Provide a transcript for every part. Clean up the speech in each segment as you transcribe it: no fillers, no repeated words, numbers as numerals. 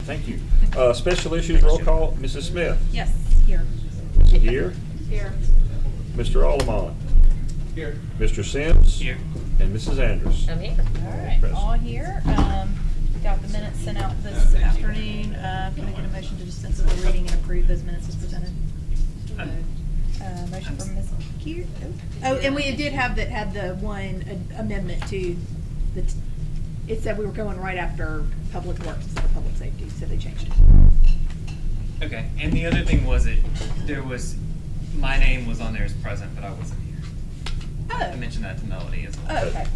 thank you. Special issues roll call, Mrs. Smith. Yes, here. Mrs. Gear. Here. Mr. Alderman. Here. Mr. Sims. Here. And Mrs. Andrews. I'm here. All right, Present. all here. We got the minutes sent out this afternoon. Can I get a motion to dispense with the reading and approve those minutes as presented? Motion from Ms. Gear. Oh, and we did have had the one amendment to the, it said we were going right after Public Works instead of Public Safety, so they changed it. Okay, and the other thing was my name was on there as present, but I wasn't here. I Oh, mentioned that to Melody as well. oh, okay.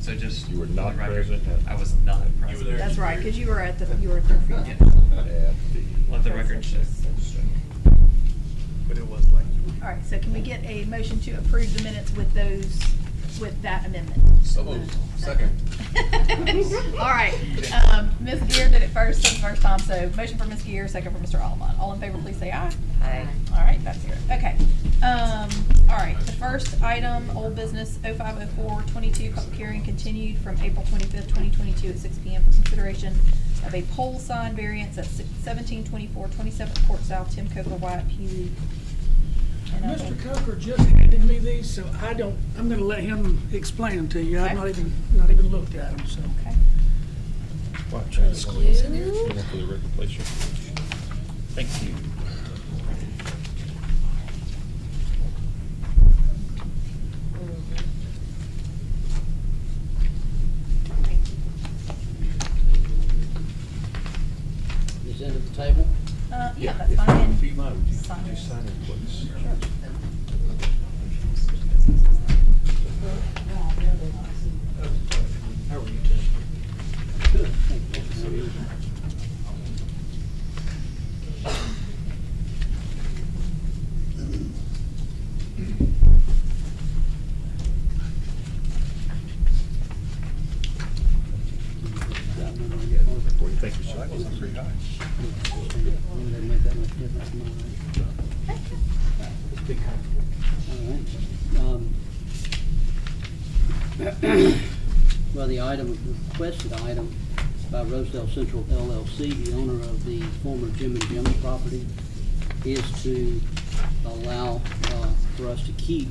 So just You were for not the record, present? I was not present. That's right, because you were at Thurfield. Yeah. At the- Let the record show. But it was like. All right, so can we get a motion to approve the minutes with that amendment? So moved. Second. All right, Ms. Gear did it first, for the first time, so motion for Ms. Gear, second for Mr. Alderman. All in favor, please say aye. Aye. All right, that's here. Okay. All right, the first item, old business 050422, public hearing continued from April 25th, 2022 at 6 p.m. for consideration of a pole sign variance at 1724 27th Court South, Tim Coker, Wyatt, Pugh. Mr. Coker just handed me these, so I'm gonna let him explain them to you. I've not even looked at them, so. Okay. Watch Try to out. squeeze in here. Go for the record, please, sir. Thank you. Is that at the table? Yeah, that's fine. If you mind, would you Sign it. just sign it, please? How are you, Tim? Good. Thank you. How are you? For you. Thank you, sir. Pretty high. Doesn't make that much difference to mine. Big high. All right. Well, the requested item by Rosedale Central LLC, the owner of the former Jim and Jim's property, is to allow for us to keep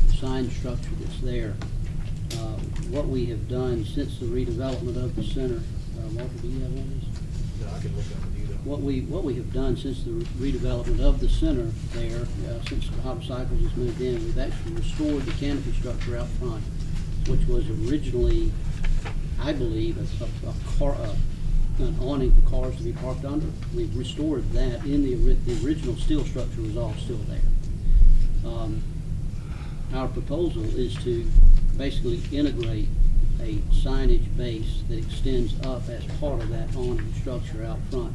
the sign structure that's there. What we have done since the redevelopment of the center, Walter, do you have one of these? No, I can look up and do that. What we have done since the redevelopment of the center there, since the Hop Cycles has moved in, we've actually restored the canopy structure out front, which was originally, I believe, an awning for cars to be parked under. We've restored that. The original steel structure was all still there. Our proposal is to basically integrate a signage base that extends up as part of that awning structure out front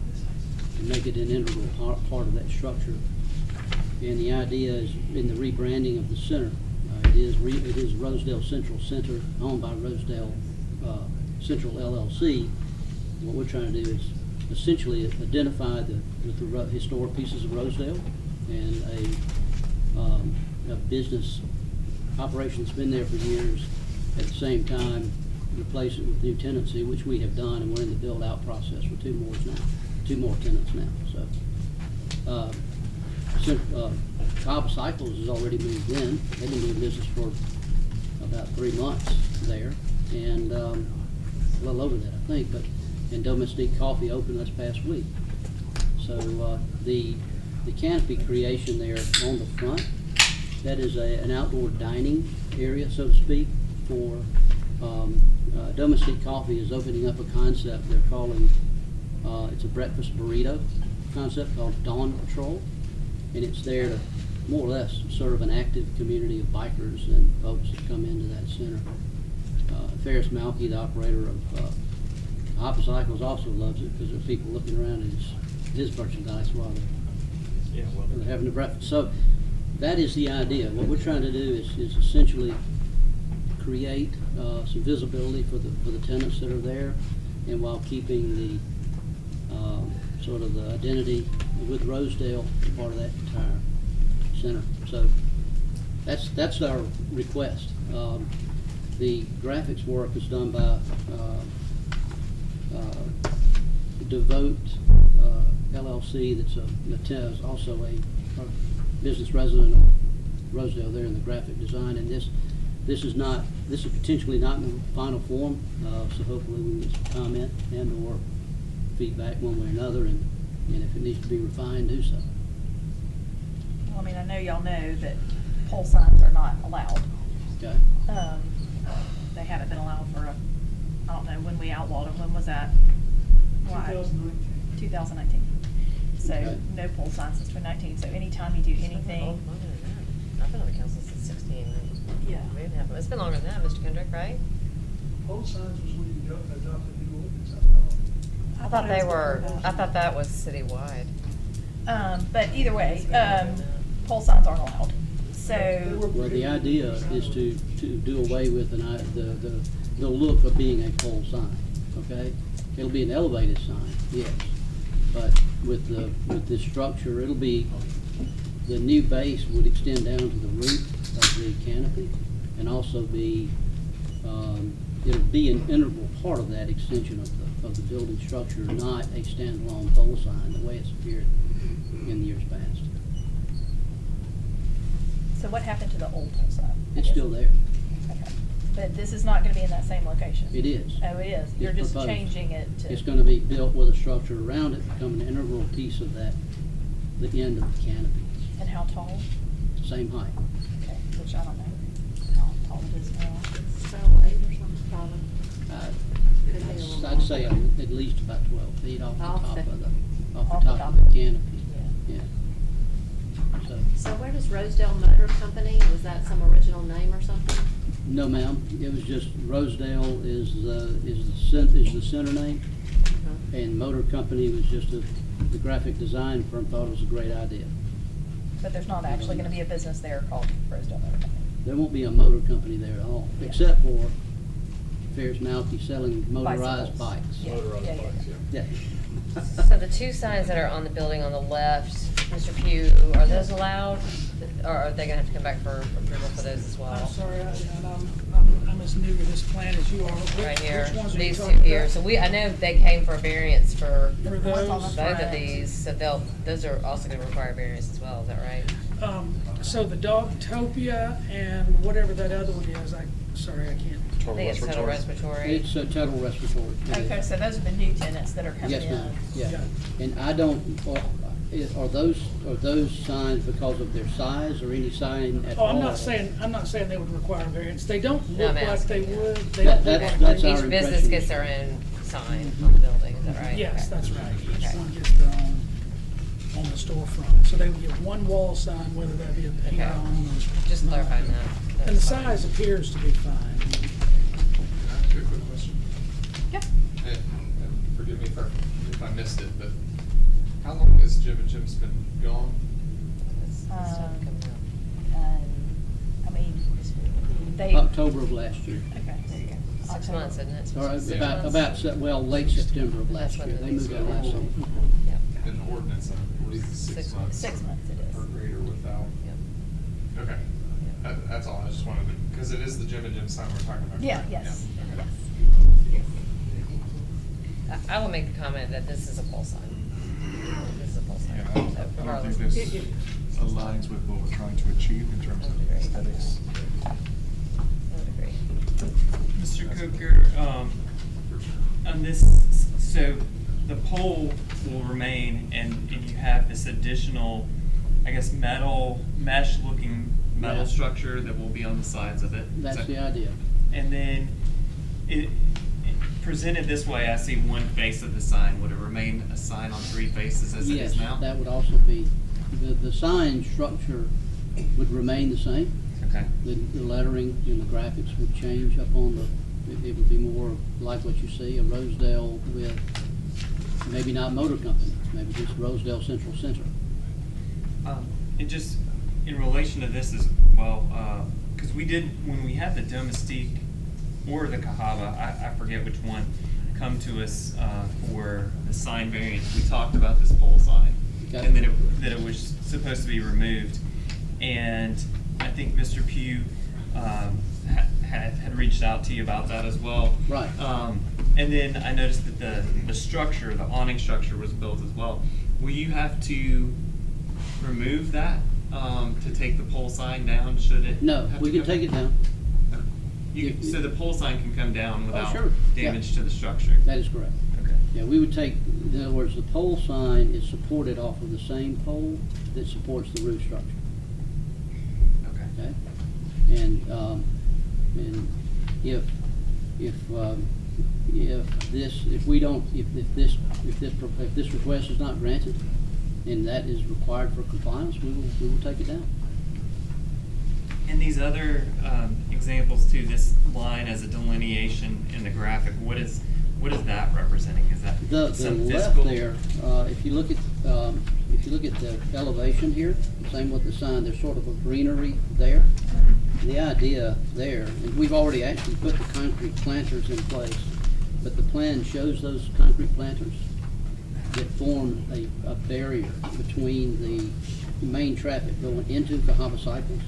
and make it an integral part of that structure. And the idea is in the rebranding of the center. It is Rosedale Central Center, owned by Rosedale Central LLC. What we're trying to do is essentially identify the historic pieces of Rosedale and a business operation that's been there for years. At the same time, replace it with new tenancy, which we have done, and we're in the build-out process for two more tenants now. So, Cobb Cycles has already moved in. They've been doing business for about 3 months there, and a little over that, I think. And Domestic Coffee opened this past week. So the canopy creation there on the front, that is an outdoor dining area, so to speak, for Domestic Coffee is opening up a concept they're calling, it's a breakfast burrito concept called Dawn Patrol, and it's there to more or less serve an active community of bikers and folks that come into that center. Ferris Malky, the operator of Hop Cycles, also loves it because there are people looking around at his merchandise while they're having the breakfast. So that is the idea. What we're trying to do is essentially create some visibility for the tenants that are there, and while keeping the sort of the identity with Rosedale part of that entire center. So that's our request. The graphics work is done by Devote LLC that's also a business resident of Rosedale there in the graphic design, and this is potentially not in the final form, so hopefully we can get some comment and/or feedback one way or another, and if it needs to be refined, do so. Well, I mean, I know y'all know that pole signs are not allowed. Okay? They haven't been allowed for I don't know, when we outlawed them, when was that? Why? 2019. 2019. So, Okay. no pole signs since 2019, so anytime you do anything, I've been on the council since 16. Yeah. We didn't have, it's been longer than that, Mr. Kendrick, right? Pole signs was when you adopted new ordinance, I thought they were, I thought that was citywide. but either way, pole signs aren't allowed. So, Well, the idea is to do away with the look of being a pole sign, okay? It'll be an elevated sign, yes, but with this structure, it'll be, the new base would extend down to the roof of the canopy, and also be, it'll be an integral part of that extension of the building structure, not a standalone pole sign, the way it's appeared in years past. so what happened to the old pole sign? It's still there. Okay. But this is not gonna be in that same location? It is. Oh, it is? You're It's just proposed. changing it to? It's gonna be built with a structure around it, become an integral piece of that, the end of the canopy, And how tall? same height. Okay, which I don't know how tall it is now. I'd say at least about 12 feet off the Off top the- of the, Off off the the top top. of the canopy, Yeah. yeah. So, So where does Rosedale Motor Company, was that some original name or something? no ma'am, it was just Rosedale is the center name, and Motor Company was just the graphic design firm thought it was a great idea. But there's not actually gonna be a business there called Rosedale Motor Company? There won't be a motor company there at all, Yeah. except for Ferris Malky selling motorized Bicycles. bikes. Yeah, Motorized yeah, yeah, bikes, yeah. Yeah. So the two signs that are on the building on the left, Mr. Pugh, are those allowed? Or are they gonna have to come back for approval for those as well? I'm sorry, I'm as new to this plan as you are. Right here, Which ones are you these two talking here. about? So I know they came for a variance for For Ones on the those? both of front. these, so those are also gonna require variance as well, is that right? So the Dogtopia and whatever that other one is, sorry, I can't. I think it's total respiratory. It's a total respiratory. It is. Okay, so those are the new tenants that are coming in? Yes, ma'am, yeah. Yeah. And I don't, are those signs because of their size or any sign at Oh, all? I'm not saying they would require variance. They don't No, look I'm like they asking. would. They That- don't look that's- like that's they our would. Each business impression. gets their own sign on the building, is that right? Yes, Okay. that's right. Each Okay. one gets their own on the storefront. So they would get one wall sign, whether that be a Okay. peon or. Just not. clarifying that. And the That's fine. size appears to be fine. Can I ask you a quick question? Yeah. And forgive me if I missed it, but how long has Jim and Jim's been gone? This stuff coming up. I mean, they. October of last year. Okay, there you go. 6 October. months, isn't it? Or Six about, months? late September of last That's year. when They it moved is. out last summer. Yep. In the ordinance, I believe it's 6 6 months. 6 months it is. Per grader without, Yep. okay. That's all, I just wanted to, because it is the Jim and Jim sign we're talking about. Yeah, correct? yes, Yeah, okay. yes. I will make the comment that this is a pole sign. This is a pole sign. Yeah, So I don't regardless- think this aligns with what we're trying to achieve in terms of aesthetics. I would agree. Mr. Coker, on this, so the pole will remain and you have this additional, I guess, metal, mesh-looking metal Right. structure that will be on the sides of it. Is That's that- the idea. And then presented this way, I see one face of the sign. Would it remain a sign on three faces as it is now? Yes, that would also be, the sign structure would remain the same. Okay. The lettering and the graphics would change up on it would be more like what you see, a Rosedale with, maybe not Motor Company, maybe just Rosedale Central Center. And just in relation to this as well, because we did, when we had the Domestique or the Cahaba, I forget which one, come to us for the sign variance, we talked about this pole sign. Okay. And that it was supposed to be removed. And I think Mr. Pugh had reached out to you about that as well. Right. And then I noticed that the structure, the awning structure was built as well. Will you have to remove that, to take the pole sign down, should it? No, have we to can come take it down? down. So the pole sign can come down without sure. Yeah. damage to the structure? That is correct. Okay. Yeah, we would take, in other words, the pole sign is supported off of the same pole that supports the roof structure. Okay. Okay? And if this request is not granted, and that is required for compliance, we will take it down. And these other examples too, this line as a delineation in the graphic, what is that representing? Is that The some left physical? there, if you look at the elevation here, same with the sign, there's sort of a greenery there. The idea there, and we've already actually put the concrete planters in place, but the plan shows those concrete planters that form a barrier between the main traffic going into Cahaba Cycles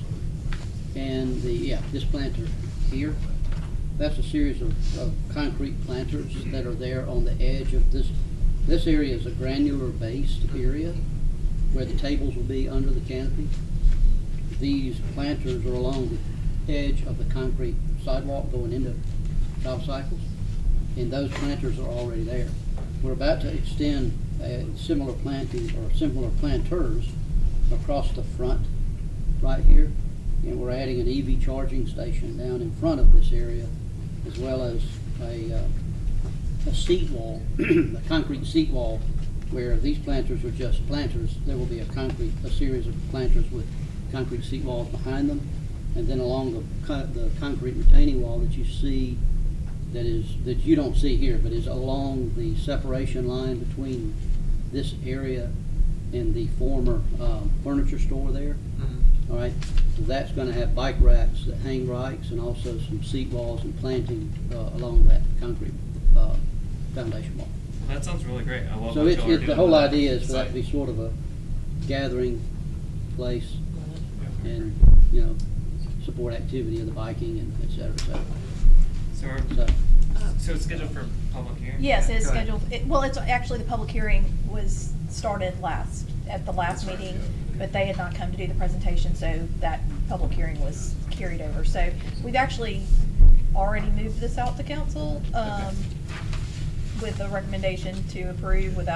and this planter here. That's a series of concrete planters that are there on the edge of this. This area is a granular based area where the tables will be under the canopy. These planters are along the edge of the concrete sidewalk going into Cahaba Cycles, and those planters are already there. We're about to extend similar planting or similar planters across the front right here, and we're adding an EV charging station down in front of this area, as well as a seat wall, a concrete seat wall, where these planters are just planters. There will be a series of planters with concrete seat walls behind them, and then along the concrete retaining wall that you see, that you don't see here, but is along the separation line between this area and the former furniture store there. Mm-hmm. All right, so that's going to have bike racks that hang bikes, and also some seat walls and planting along that concrete foundation wall. That sounds really great. I love So what y'all are doing. the whole with idea is for that to site. be sort of a gathering place, and support activity of the biking and et cetera, et cetera. So it's scheduled for public hearing? Yes, it's Go ahead. scheduled, it's actually, the public hearing was started at the last meeting, but they had not come to do the presentation, so that public hearing was carried over. So we've actually already moved this out to council, with a recommendation to approve with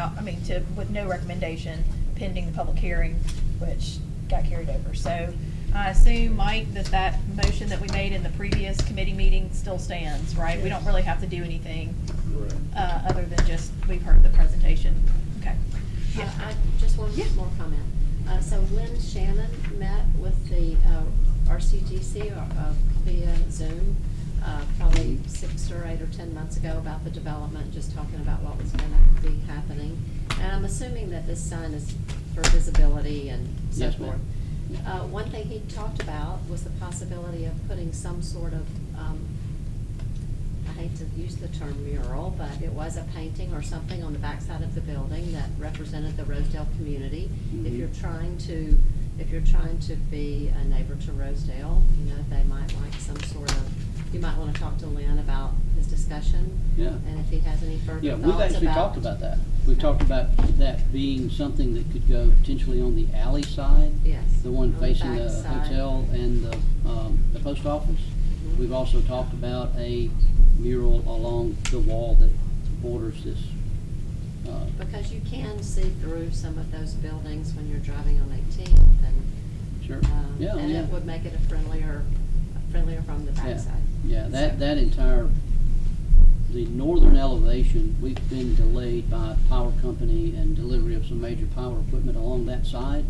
no recommendation pending the public hearing, which got carried over. So I assume, Mike, that motion that we made in the previous committee meeting still stands, right? We don't really have to do anything, other than just, we've heard the presentation. Okay. Yeah. Just one more comment. So when Shannon met with the RCGC via Zoom, probably 6 or 8 or 10 months ago, about the development, just talking about what was going to be happening. And I'm assuming that this sign is for visibility and so Yes, forth. ma'am. One thing he talked about was the possibility of putting some sort of, I hate to use the term mural, but it was a painting or something on the backside of the building that represented the Rosedale community. If Mhm. you're trying to be a neighbor to Rosedale, they might like some sort of, you might want to talk to Lynn about his discussion. Yeah. And if he has any further Yeah, thoughts we've actually talked about that. We've talked about that being something that could go potentially on the alley side. Yes, The one on the facing the back side. hotel and the post office. Mhm. We've also talked about a mural along the wall that borders this. Because you can see through some of those buildings when you're driving on 18th, and Sure. Yeah, and yeah. it would make it friendlier from the backside. Yeah, So- that entire, the northern elevation, we've been delayed by power company and delivery of some major power equipment along that side,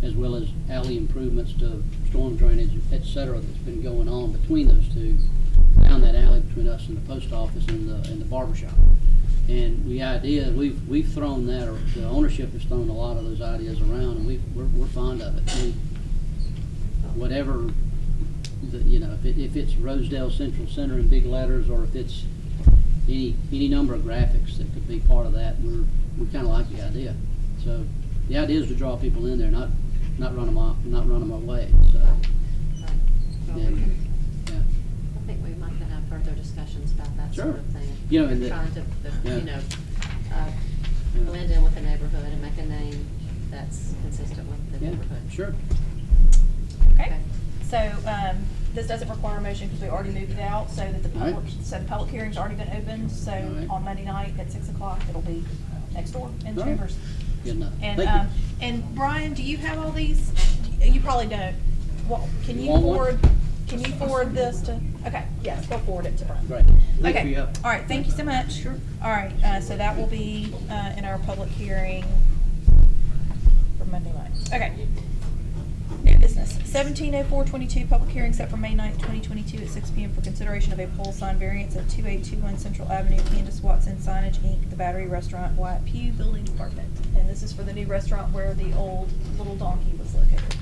as well as alley improvements to storm drainage, et cetera, that's been going on between those two, down that alley between us and the post office and the barber shop. And the idea, we've thrown that, or the ownership has thrown a lot of those ideas around, and we're fond of it. Whatever, if it's Rosedale Central Center in big letters, or if it's any number of graphics that could be part of that, we kind of like the idea. So the idea is to draw people in there, not run them off, not run them away. So Right. Well, Yeah. we can, yeah, I think we might have further discussions about that Sure. sort of thing. You know, We're and the- trying to, yeah. you know, blend in with the neighborhood and make a name that's consistent with the Yeah, neighborhood. sure. Okay, so, this doesn't require a motion because we already moved it out, so that the All right. public, so the public hearing's already been opened, so All right. on Monday night at 6 o'clock, it'll be next door in All right. Chambers. Good enough. And, Thank you. and Brian, do you have all these? You probably don't. Well, can you Want one? forward this to, okay, yes, go forward it to Brian. Right. Thanks for Okay, your help. all right, thank you so much. Sure. All right, so that will be, in our public hearing for Monday night. Okay. New business, 170422, public hearing set for May 9th, 2022 at 6 PM for consideration of a pole sign variance at 2821 Central Avenue, Candace Watson Signage, Inc., The Battery Restaurant, Wyatt Pugh Building Department. And this is for the new restaurant where the old Little Donkey was located.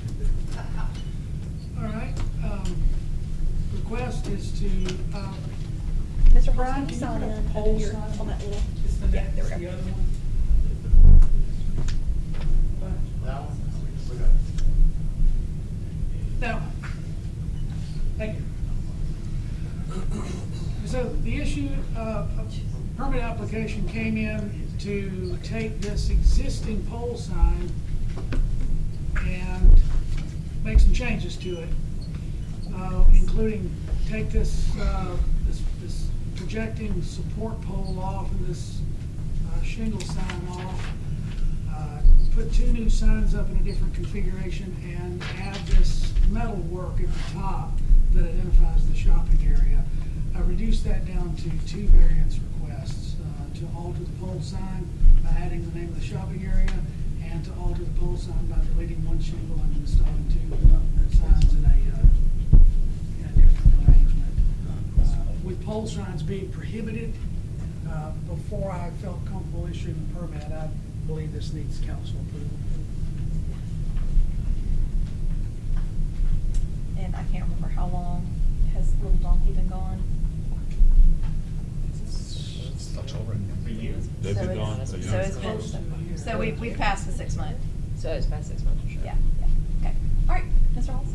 All right, request is to, Mr. Brian, Brian, can you sign put a in pole here sign? on that little, it's the yeah, next, there we the go. other one. That one? We got it. Now, thank you. So the issue, a permit application came in to take this existing pole sign and make some changes to it, including take this projecting support pole off and this shingle sign off, put two new signs up in a different configuration, and add this metal work at the top that identifies the shopping area. Reduce that down to two variance requests, to alter the pole sign by adding the name of the shopping area, and to alter the pole sign by deleting one shingle and installing two signs in a different arrangement. With pole signs being prohibited, before I felt comfortable issuing the permit, I believe this needs council approval. And I can't remember how long has Little Donkey been gone. It's not over. A year. So They've been it's- gone. So it's been, so we've passed the 6 month. So it's past 6 months for sure. Yeah, okay. All right, Mr. Halls?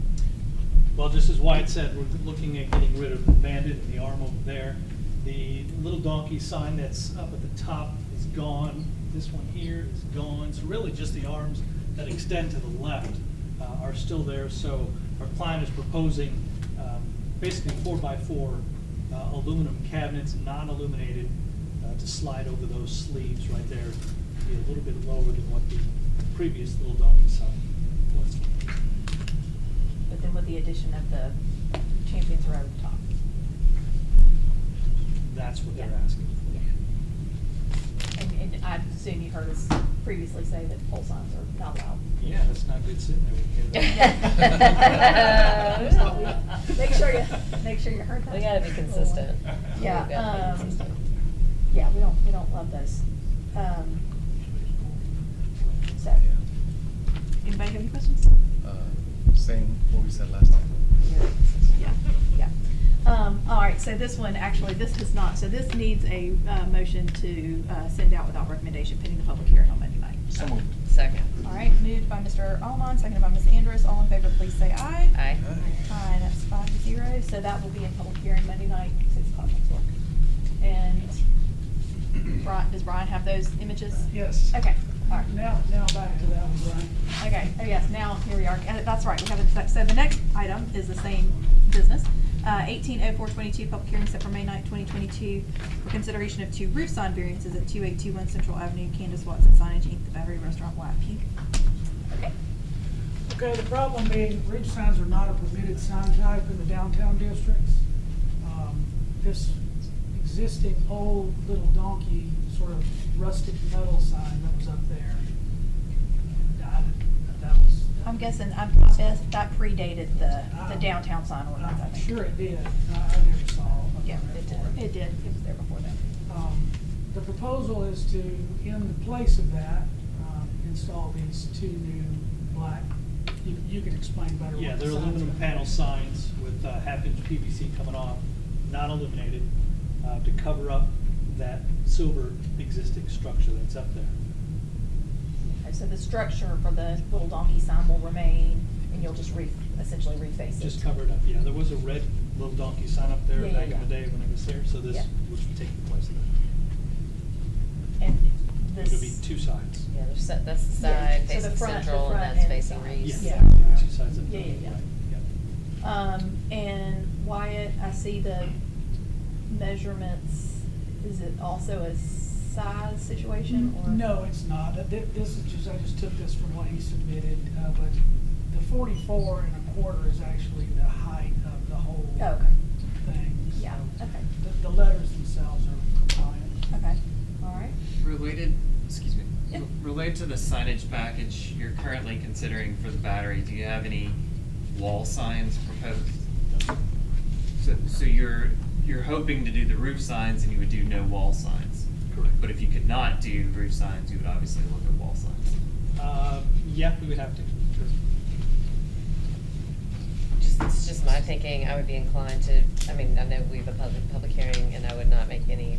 Well, just as Wyatt said, we're looking at getting rid of the bandit and the arm over there. The Little Donkey sign that's up at the top is gone. This one here is gone. So really just the arms that extend to the left are still there. So our client is proposing basically 4x4 aluminum cabinets, non-illuminated, to slide over those sleeves right there. Be a little bit lower than what the previous Little Donkey sign was. But then with the addition of the Champions Road top. That's what they're Yeah. asking. And I assume you heard us previously say that pole signs are not allowed. Yeah, that's not good sitting there. Make sure you heard that. We gotta be consistent. Yeah, We gotta be consistent. yeah, we don't love those. So, anybody have any questions? Same what we said last time. Yeah, yeah. All right, so this one, actually, this does not, so this needs a, motion to, send out without recommendation pending the public hearing on Monday night. So moved. Second. All right, moved by Mr. Almond, seconded by Ms. Andrus. All in favor, please say aye. Aye. Aye, that's 5-0, so that will be in public hearing Monday night, 6 o'clock next door. And does Brian have those images? Yes. Okay, all right. Now back to that one, Brian. Okay, oh yes, now, here we are, that's right, we have it, so the next item is the same business. 180422, public hearing set for May 9th, 2022, for consideration of two roof sign variances at 2821 Central Avenue, Candace Watson Signage, Inc., The Battery Restaurant, Wyatt Pugh. Okay, Okay, the problem being roof signs are not a permitted sign type in the downtown districts. This existing old Little Donkey sort of rustic metal sign that was up there, that was. I'm guessing, that predated the downtown sign ordinance, I I'm think. sure it did. I never saw. a Yeah, permit it for did, it did, it was there before then. The proposal is to, in the place of that, install these two new black, you can explain better what Yeah, the they're signs aluminum are. panel signs with half-inch PVC coming off, not illuminated, to cover up that silver existing structure that's up there. Okay, so the structure for the Little Donkey sign will remain, and you'll just essentially reface it. Just cover it up, yeah. There was a red little donkey sign up there Yeah, back yeah, in the yeah. day when I was there, so this Yeah. would take the place of that. And It would be this, two sides. Yeah, that's the Yeah, side so the facing front- the central, and front that's and the facing side. Reese. Yeah. Two sides of the Yeah, building, yeah, right, and Wyatt, I see the measurements, is it also a size situation, or? No, it's not. This is just, I just took this from what he submitted, but the 44 and a quarter is actually the height of the whole Oh, okay, thing. So yeah, okay, The letters themselves are compliant. okay, all right. Related, excuse me. Yeah. Related to the signage package you're currently considering for the battery, do you have any wall signs proposed? So you're hoping to do the roof signs and you would do no wall signs? Correct. But if you could not do roof signs, you would obviously look at wall signs. Yeah, we would have to, sure. It's just my thinking, I would be inclined to, I mean, I know we have a public hearing, and I would not make any,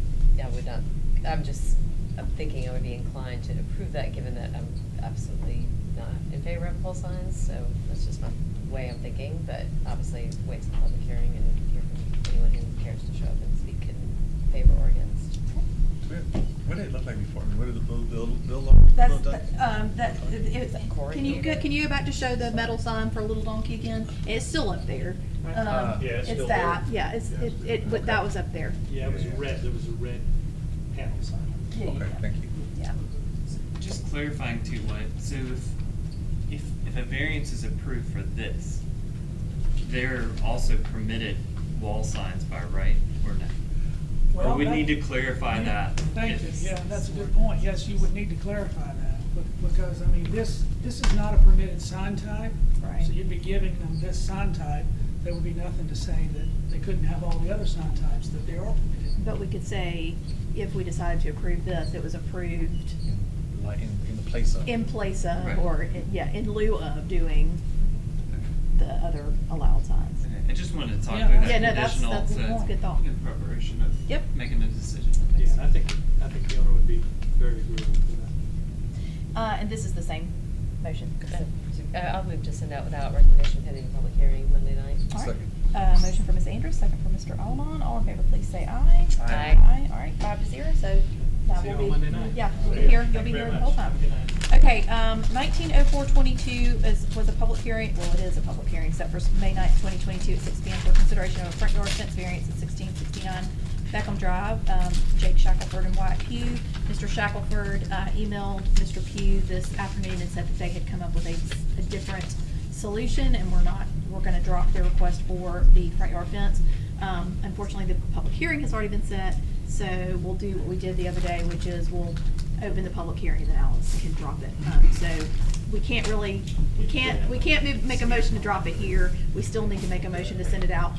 I'm thinking I would be inclined to approve that, given that I'm absolutely not in favor of pole signs, so that's just my way I'm thinking, but obviously wait till the public hearing and hear from anyone who cares to show up and speak in favor or against. What did it look like before? What did the bill look? That's, look like? Corey, can you go back to show the metal sign for a little donkey again? It's still up there. Yeah, it's It's still that, there. yeah, but that was up there. Yeah, it was red, there was a red panel sign. Yeah, Okay, yeah. thank you. Yeah. Just clarifying too, what, so if a variance is approved for this, they're also permitted wall signs by right, or no? Or Well, we that- need to clarify that. Thank you, if- yeah, that's a good point. Yes, you would need to clarify that, because, I mean, this is not a permitted sign type. Right. So you'd be giving them this sign type, there would be nothing to say that they couldn't have all the other sign types that they are permitted. But we could say, if we decided to approve this, it was approved Like in the place of. in place of, Right. or, in lieu of doing the other allowed signs. Okay, I just wanted to talk Yeah. through Yeah, that no, that's conditional a good thought. in preparation of Yep. making a decision. Yeah, and I think the owner would be very agreeable to that. And this is the same motion. I'll move to send out without recognition pending the public hearing Monday night. All right. Second. Motion for Ms. Andrews, second for Mr. Alman. All in favor, please say aye. Aye. Aye, all right, 5-0, so that See you will on be. Monday night. Yeah, you'll be Thank here, you you'll be very here the much. whole time. Have a good night. Okay, 190422 was a public hearing, well, it is a public hearing, set for May 9th, 2022 at 6 PM for consideration of a front yard fence variance at 1669 Beckham Drive. Jake Shackelford and Wyatt Pugh. Mr. Shackelford emailed Mr. Pugh this afternoon and said that they had come up with a different solution, and we're gonna drop their request for the front yard fence. Unfortunately, the public hearing has already been set, so we'll do what we did the other day, which is we'll open the public hearing, and then Alice can drop it. So we can't make a motion to drop it here. We still need to make a motion to send it out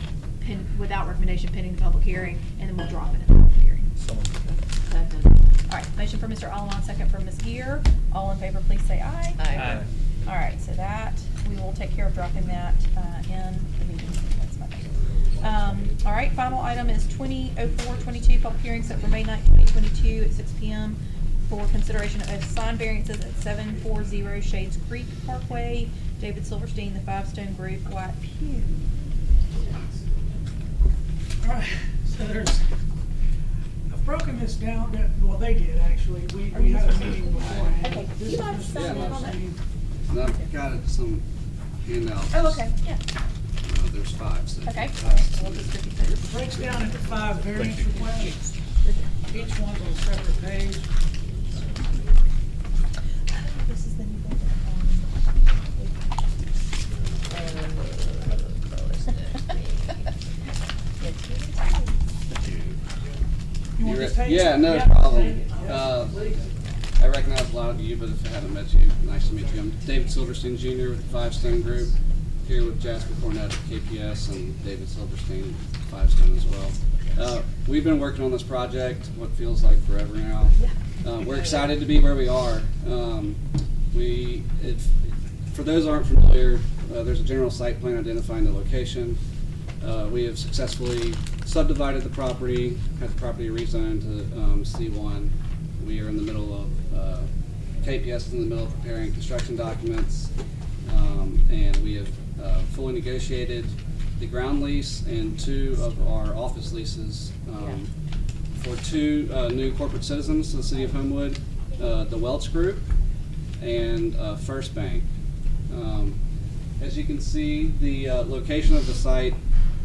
without recommendation pending the public hearing, and then we'll drop it in the public hearing. All right, motion for Mr. Alman, second for Ms. Gear. All in favor, please say aye. Aye. All right, so that, we will take care of dropping that in the meeting next Monday. All right, final item is 200422, public hearing set for May 9th, 2022 at 6 PM for consideration of sign variances at 740 Shades Creek Parkway. David Silverstein, the Five Stone Group, Wyatt Pugh. All right, so I've broken this down, well, they did, actually. We had a meeting beforehand. Okay, This you is mind Mr. signing in on that? Silverstein. And I've got some handouts. Oh, okay, yeah, There's 5. So okay. We'll just distribute It those. breaks down into 5 variance requests. Each one's on a separate page. This is the new building. You want this page? Yeah, no Yeah, problem. take it. Yeah, please. I recognize a lot of you, but if I haven't met you, nice to meet you. I'm David Silverstein Jr. with the Five Stone Group, here with Jasper Cornett at KPS and David Silverstein, Five Stone as well. We've been working on this project, what feels like forever now. We're excited to be where we are. For those who aren't familiar, there's a general site plan identifying the location. We have successfully subdivided the property, had the property rezoned to C1. We are in the middle of, KPS is in the middle of preparing construction documents, and we have fully negotiated the ground lease and 2 of our office leases for 2 new corporate citizens to the city of Homewood, the Welch Group and First Bank. As you can see, the location of the site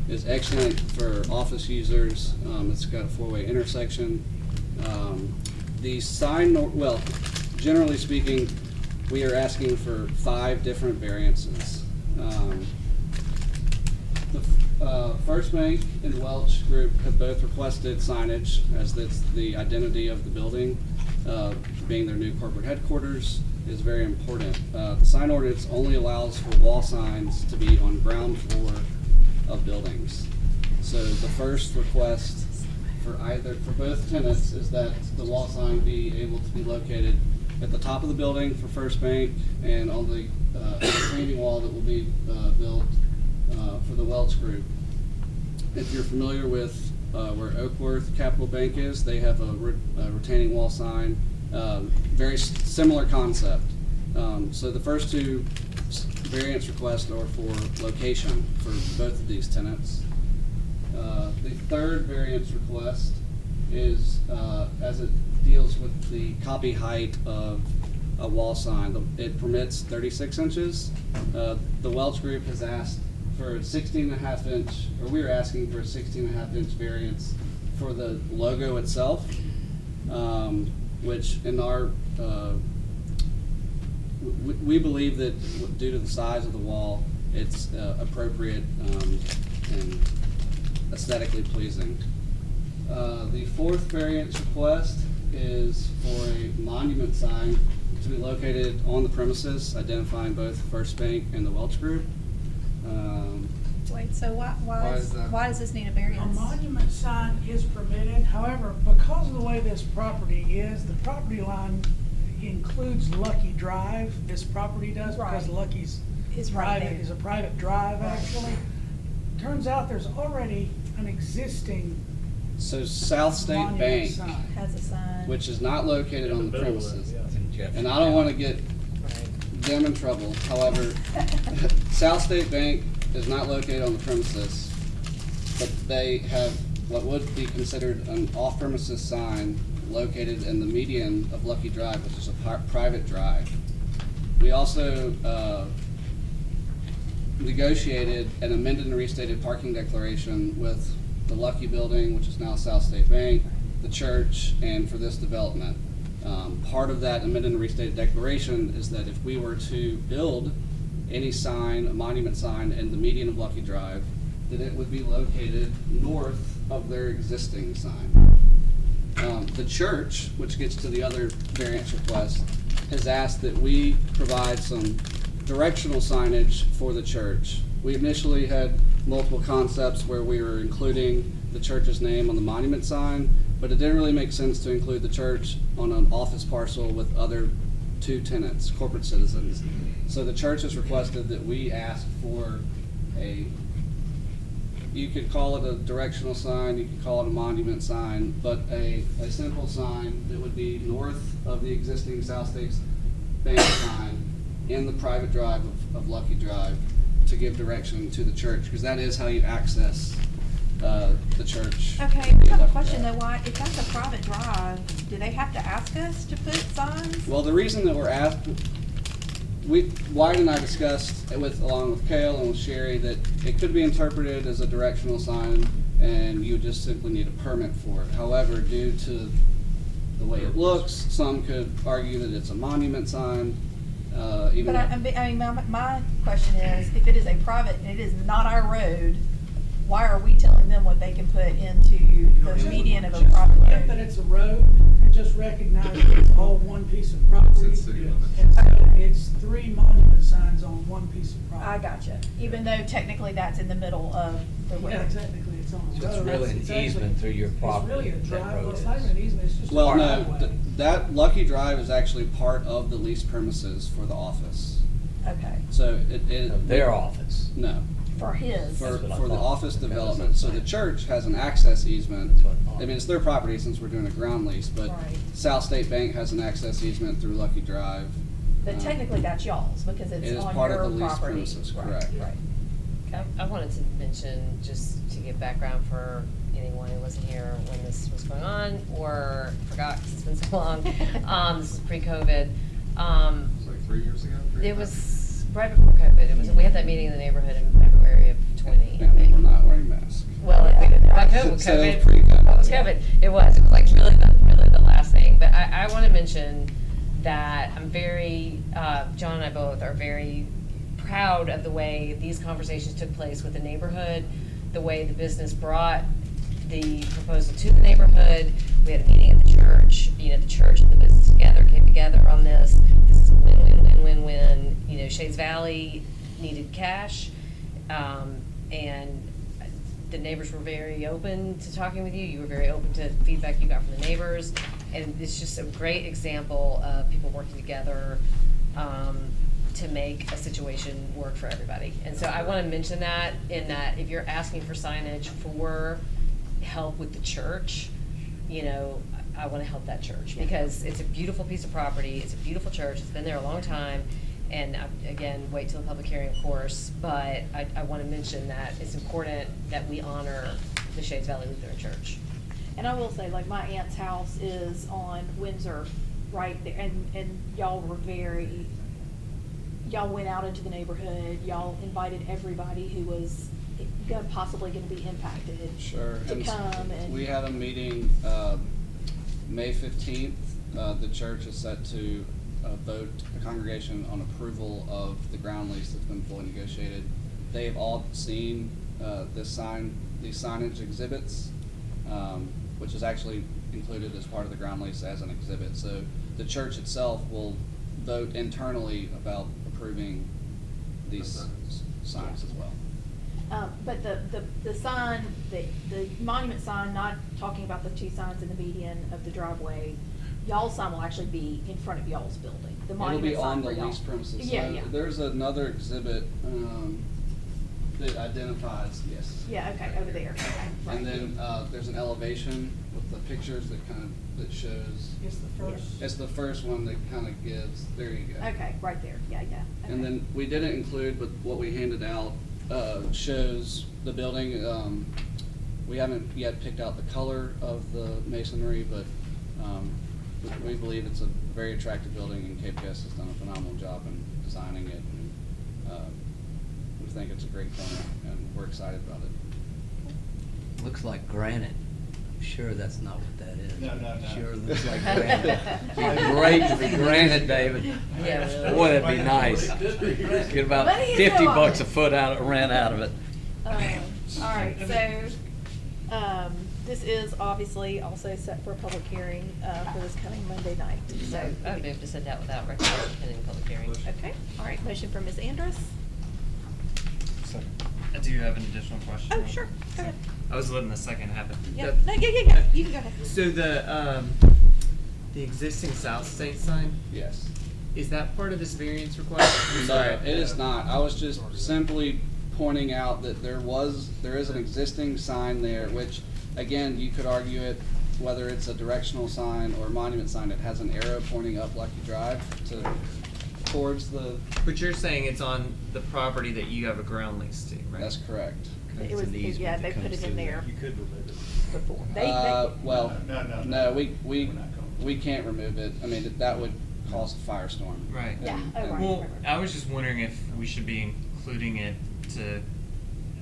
is excellent for office users. It's got a 4-way intersection. The sign, well, generally speaking, we are asking for 5 different variances. The First Bank and Welch Group have both requested signage, as that's the identity of the building, being their new corporate headquarters is very important. The sign ordinance only allows for wall signs to be on ground floor of buildings. So the first request for both tenants is that the wall sign be able to be located at the top of the building for First Bank and on the retaining wall that will be built for the Welch Group. If you're familiar with where Oakworth Capital Bank is, they have a retaining wall sign, very similar concept. So the first 2 variance requests are for location for both of these tenants. The third variance request is as it deals with the copy height of a wall sign. It permits 36 inches. The Welch Group has asked for a 16.5 inch, or we're asking for a 16.5 inch variance for the logo itself, which in our, we believe that due to the size of the wall, it's appropriate and aesthetically pleasing. The 4th variance request is for a monument sign to be located on the premises, identifying both First Bank and the Welch Group. Wait, so why does this need a A variance? monument sign is permitted, however, because of the way this property is, the property line includes Lucky Drive. This property does, because Right. Lucky's It's right there. is a private drive, actually. Turns out there's already an existing So South State monument Bank, sign. Has a sign. which is not located on the premises, Yeah. and I don't want to get them in trouble. However, South State Bank is not located on the premises, but they have what would be considered an off-premises sign located in the median of Lucky Drive, which is a private drive. We also negotiated an amended and restated parking declaration with the Lucky Building, which is now South State Bank, the church, and for this development. Part of that amended and restated declaration is that if we were to build any sign, a monument sign, in the median of Lucky Drive, that it would be located north of their existing sign. The church, which gets to the other variance request, has asked that we provide some directional signage for the church. We initially had multiple concepts where we were including the church's name on the monument sign, but it didn't really make sense to include the church on an office parcel with other 2 tenants, corporate citizens. So the church has requested that we ask for you could call it a directional sign, you could call it a monument sign, but a simple sign that would be north of the existing South States Bank sign in the private drive of Lucky Drive to give direction to the church, because that is how you access the church. Okay, I have a question though, why, if that's a private drive, do they have to ask us to put signs? Well, the reason that we're Wyatt and I discussed along with Kale and with Sherry that it could be interpreted as a directional sign and you would just simply need a permit for it. However, due to the way it looks, some could argue that it's a monument sign. But my question is, if it is a private, and it is not our road, why are we telling them what they can put into the median of a private Forget that road? it's a road, and just recognize it's all one piece of property. It's city limits. And so it's 3 monument signs on one piece of property. I gotcha, even though technically that's in the middle of the road. Yeah, technically it's on a road. So it's really an It's actually- easement through your property. It's really a that drive, well, road it's not is. even an easement, it's just a Well, no, driveway. that Lucky Drive is actually part of the leased premises for the office. Okay, So it Of their office. No, for his. for That's what I the thought. office Okay, development. that's So what the I'm church has an access easement. That's what I thought. I mean, it's their property since we're doing a ground lease, but Right. South State Bank has an access easement through Lucky Drive. But technically that's y'all's, because It it's is on part of your the leased property. premises, Right, correct. right. I wanted to mention, just to give background for anyone who wasn't here when this was going on, or forgot because it's been so long. This is pre-COVID. It's like 3 years ago? It was right before COVID. We had that meeting in the neighborhood in February of 20. And we were not wearing masks. Well, Yeah. by COVID, So it was pretty good. It was COVID. It was like really the last thing. But I want to mention that I'm very, John and I both are very proud of the way these conversations took place with the neighborhood, the way the business brought the proposal to the neighborhood. We had a meeting at the church. The church and the business came together on this. This is a win-win-win-win-win. Shades Valley needed cash, and the neighbors were very open to talking with you. You were very open to feedback you got from the neighbors, and it's just a great example of people working together to make a situation work for everybody. And so I want to mention that, in that if you're asking for signage for help with the church, I want to help that church, because it's a beautiful piece of property. It's a beautiful church. It's been there a long time. And again, wait till the public hearing, of course, but I want to mention that it's important that we honor the Shades Valley Lutheran Church. And I will say, like, my aunt's house is on Windsor, right there, and y'all went out into the neighborhood, y'all invited everybody who was possibly gonna be impacted Sure. to And come, and. we had a meeting, May 15th. The church is set to vote the congregation on approval of the ground lease that's been fully negotiated. They've all seen these signage exhibits, which is actually included as part of the ground lease as an exhibit. So the church itself will vote internally about approving these signs as well. But the sign, the monument sign, not talking about the two signs in the median of the driveway, y'all's sign will actually be in front of y'all's building. The It'll monument be sign on for the y'all. leased premises. Yeah, So yeah. there's another exhibit that identifies, yes. Yeah, okay, over there. Okay, right. And then there's an elevation with the pictures that shows. It's the first. It's the first one that kind of gives, there you go. Okay, right there, yeah. And Okay. then we didn't include, but what we handed out shows the building. We haven't yet picked out the color of the masonry, but we believe it's a very attractive building, and KPS has done a phenomenal job in designing it. And we think it's a great corner, and we're excited about it. Looks like granite. I'm sure that's not what that is. No. Sure looks like granite. It'd be great to be granite, David. Yeah, really. Boy, that'd be nice. Get about What do you 50 know of bucks it? a foot rent out of it. All right, so, this is obviously also set for a public hearing, for this coming Monday night, so. I would move to set that without recommendation pending public hearing. Okay, all right, motion from Ms. Andrus. I do have an additional question. Oh, sure, go ahead. I was letting the second happen. Yeah, no, yeah, you can go ahead. So the existing South State sign, Yes. is that part of this variance request? I'm No, sorry. it is not. I was just simply pointing out that there is an existing sign there, which, again, you could argue it, whether it's a directional sign or a monument sign, it has an arrow pointing up Lucky Drive towards the, But you're saying it's on the property that you have a ground lease to, right? that's correct. It was, yeah, they put it in there You could remove it. before. Well, No. we can't remove it. I mean, that would cause a firestorm. Right. Yeah, And- oh, and- right. Well, I was just wondering if we should be including it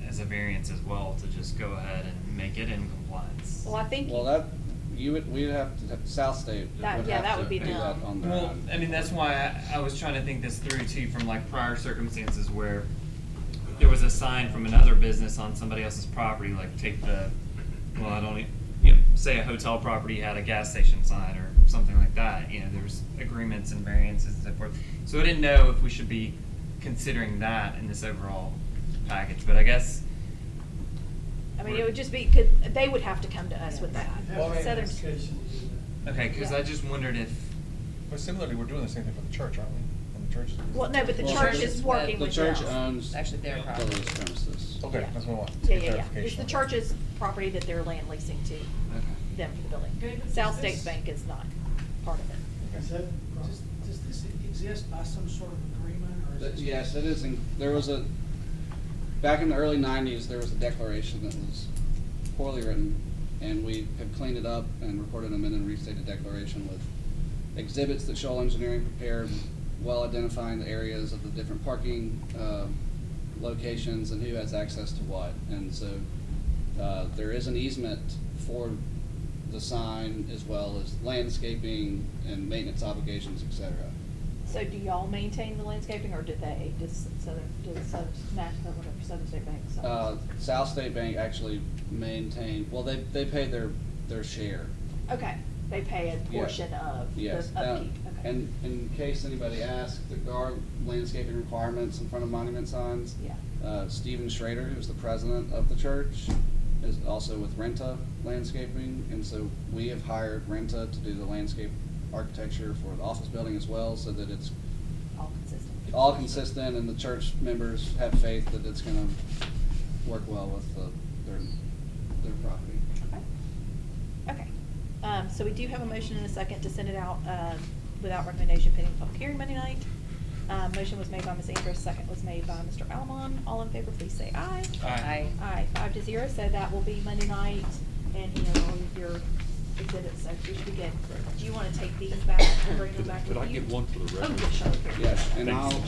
as a variance as well, to just go ahead and make it in compliance. Well, I think, Well, we'd have to, South State That- would yeah, have that to would be do that them. on their Well, own. I mean, that's why I was trying to think this through too, from like prior circumstances where there was a sign from another business on somebody else's property, like say a hotel property had a gas station sign or something like that. There's agreements and variances and so forth. So I didn't know if we should be considering that in this overall package, but I guess. I mean, it would just be, they would have to come to us with that. Southern. Okay, because Yeah. I just wondered if. But similarly, we're doing the same thing for the church, aren't we? On the church? Well, no, but the Well, church is working The with church them. owns Actually, their the property. leased premises. Okay, Yeah. that's what I want. Yeah. It's Clarification the on that. church's property that they're land leasing to them for the building. David, South does States this- Bank is not part of it. Does this exist by some sort of agreement, or is it? Yes, it is, there was back in the early '90s, there was a declaration that was poorly written, and we have cleaned it up and recorded them in a restated declaration with exhibits that Shoal Engineering prepared, well identifying the areas of the different parking locations and who has access to what. And so there is an easement for the sign as well as landscaping and maintenance obligations, etc. So do y'all maintain the landscaping, or did they, does Southern State Bank? South State Bank actually maintain, well, they pay their share. Okay, they pay a portion of the Yes. upkeep, okay. And in case anybody asks, there are landscaping requirements in front of monument signs. Yeah. Stephen Schrader, who's the president of the church, is also with Renta Landscaping, and so we have hired Renta to do the landscape architecture for the office building as well, so that it's all consistent, and the church members have faith that it's gonna work well with their property. Okay. So we do have a motion and a second to send it out without recommendation pending public hearing Monday night. Motion was made by Ms. Andrus, second was made by Mr. Almond. All in favor, please say aye. Aye. Aye, 5-0, so that will be Monday night, and he knows all of your exhibits, so we should be good. Do you want to take these back and bring them back with you? Could I get one for the Oh, record? yeah, sure. Yes, and Thank you.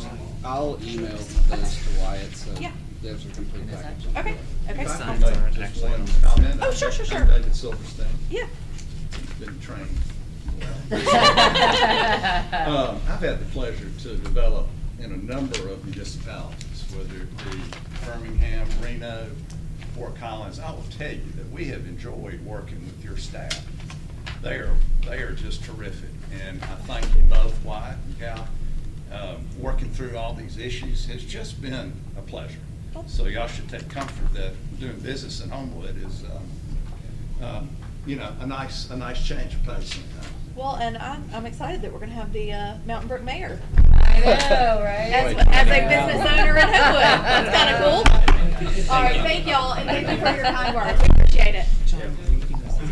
I'll email those to Wyatt, so Yeah. there's a complete package. Okay, okay. If I awesome. can make just one comment. Oh, sure, sure, sure. I'm David Silverstein. Yeah. Been trained well. I've had the pleasure to develop in a number of municipalities, whether it be Birmingham, Reno, Fort Collins. I will tell you that we have enjoyed working with your staff. They are just terrific, and I thank you both, Wyatt and Cal. Working through all these issues has just been a pleasure. So y'all should take comfort that doing business in Homewood is, a nice change of pace sometimes. Well, and I'm excited that we're going to have the Mountain Brook mayor I know, right? as a business owner in Homewood. That's kind of cool. All right, thank y'all, and thank you for your kind words. We appreciate it.